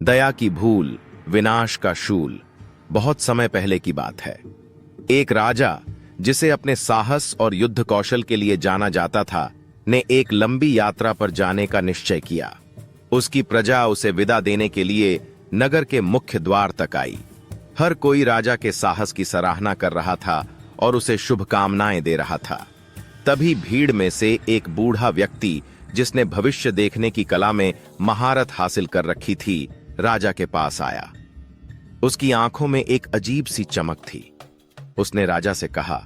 दया की भूल, विनाश का शूल। बहुत समय पहले की बात है। एक राजा, जिसे अपने साहस और युद्ध कौशल के लिए जाना जाता था, ने एक लंबी यात्रा पर जाने का निश्चय किया। उसकी प्रजा उसे विदा देने के लिए नगर के मुख्य द्वार तक आई। हर कोई राजा के साहस की सराहना कर रहा था और उसे शुभकामनाएं दे रहा था। तभी भीड़ में से एक बूढ़ा व्यक्ति, जिसने भविष्य देखने की कला में महारत हासिल कर रखी थी, राजा के पास आया। उसकी आंखों में एक अजीब सी चमक थी। उसने राजा से कहा,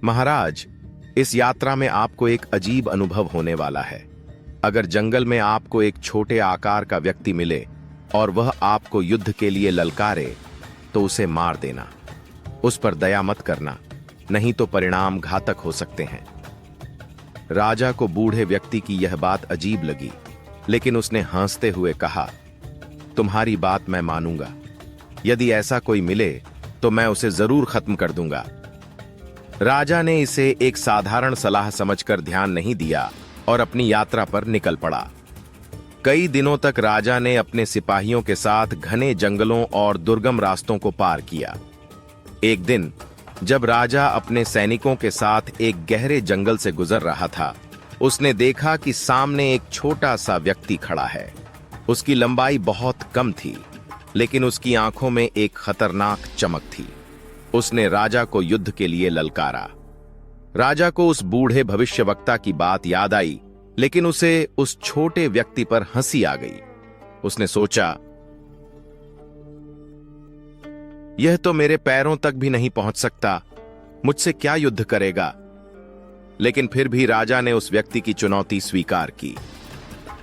महाराज, इस यात्रा में आपको एक अजीब अनुभव होने वाला है। अगर जंगल में आपको एक छोटे आकार का व्यक्ति मिले और वह आपको युद्ध के लिए ललकारे, तो उसे मार देना। उस पर दया मत करना, नहीं तो परिणाम घातक हो सकते हैं। राजा को बूढ़े व्यक्ति की यह बात अजीब लगी, लेकिन उसने हंसते हुए कहा, तुम्हारी बात मैं मानूंगा। यदि ऐसा कोई मिले तो मैं उसे जरूर खत्म कर दूंगा। राजा ने इसे एक साधारण सलाह समझकर ध्यान नहीं दिया और अपनी यात्रा पर निकल पड़ा। कई दिनों तक राजा ने अपने सिपाहियों के साथ घने जंगलों और दुर्गम रास्तों को पार किया। एक दिन जब राजा अपने सैनिकों के साथ एक गहरे जंगल से गुजर रहा था, उसने देखा कि सामने एक छोटा सा व्यक्ति खड़ा है। उसकी लंबाई बहुत कम थी, लेकिन उसकी आंखों में एक खतरनाक चमक थी। उसने राजा को युद्ध के लिए ललकारा। राजा को उस बूढ़े भविष्यवक्ता की बात याद आई, लेकिन उसे उस छोटे व्यक्ति पर हंसी आ गई। उसने सोचा, यह तो मेरे पैरों तक भी नहीं पहुंच सकता, मुझसे क्या युद्ध करेगा। लेकिन फिर भी राजा ने उस व्यक्ति की चुनौती स्वीकार की।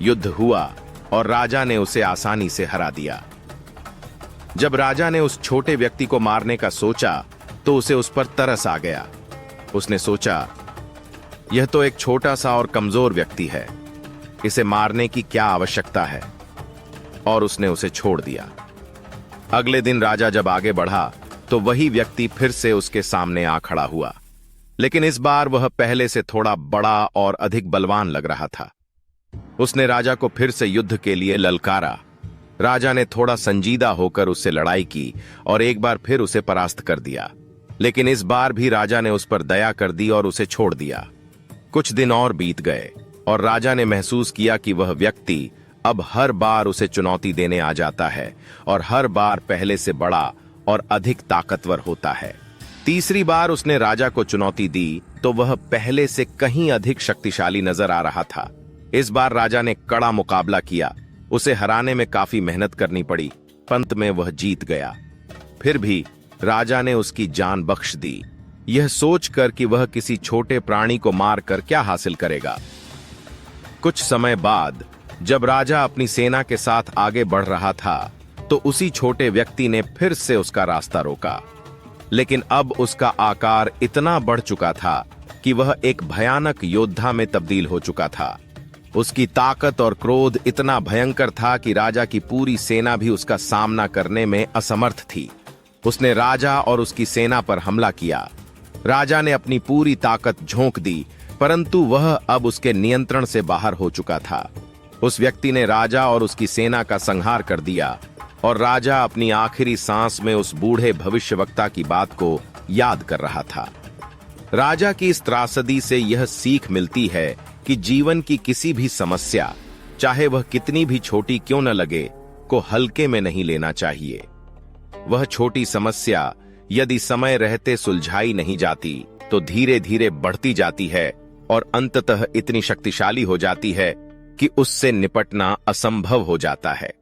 युद्ध हुआ और राजा ने उसे आसानी से हरा दिया। जब राजा ने उस छोटे व्यक्ति को मारने का सोचा, तो उसे उस पर तरस आ गया। उसने सोचा, यह तो एक छोटा सा और कमजोर व्यक्ति है, इसे मारने की क्या आवश्यकता है, और उसने उसे छोड़ दिया। अगले दिन राजा जब आगे बढ़ा, तो वही व्यक्ति फिर से उसके सामने आ खड़ा हुआ, लेकिन इस बार वह पहले से थोड़ा बड़ा और अधिक बलवान लग रहा था। उसने राजा को फिर से युद्ध के लिए ललकारा। राजा ने थोड़ा संजीदा होकर उससे लड़ाई की और एक बार फिर उसे परास्त कर दिया, लेकिन इस बार भी राजा ने उस पर दया कर दी और उसे छोड़ दिया। कुछ दिन और बीत गए और राजा ने महसूस किया कि वह व्यक्ति अब हर बार उसे चुनौती देने आ जाता है और हर बार पहले से बड़ा और अधिक ताकतवर होता है। तीसरी बार उसने राजा को चुनौती दी तो वह पहले से कहीं अधिक शक्तिशाली नजर आ रहा था। इस बार राजा ने कड़ा मुकाबला किया। उसे हराने में काफी मेहनत करनी पड़ी, पंत में वह जीत गया। फिर भी राजा ने उसकी जान बख्श दी, यह सोचकर कि वह किसी छोटे प्राणी को मारकर क्या हासिल करेगा। कुछ समय बाद जब राजा अपनी सेना के साथ आगे बढ़ रहा था, तो उसी छोटे व्यक्ति ने फिर से उसका रास्ता रोका। लेकिन अब उसका आकार इतना बढ़ चुका था कि वह एक भयानक योद्धा में तब्दील हो चुका था। उसकी ताकत और क्रोध इतना भयंकर था कि राजा की पूरी सेना भी उसका सामना करने में असमर्थ थी। उसने राजा और उसकी सेना पर हमला किया। राजा ने अपनी पूरी ताकत झोंक दी, परंतु वह अब उसके नियंत्रण से बाहर हो चुका था। उस व्यक्ति ने राजा और उसकी सेना का संहार कर दिया और राजा अपनी आखिरी सांस में उस बूढ़े भविष्यवक्ता की बात को याद कर रहा था। राजा की इस त्रासदी से यह सीख मिलती है कि जीवन की किसी भी समस्या, चाहे वह कितनी भी छोटी क्यों न लगे, को हल्के में नहीं लेना चाहिए। वह छोटी समस्या यदि समय रहते सुलझाई नहीं जाती, तो धीरे धीरे बढ़ती जाती है और अंततः इतनी शक्तिशाली हो जाती है कि उससे निपटना असंभव हो जाता है।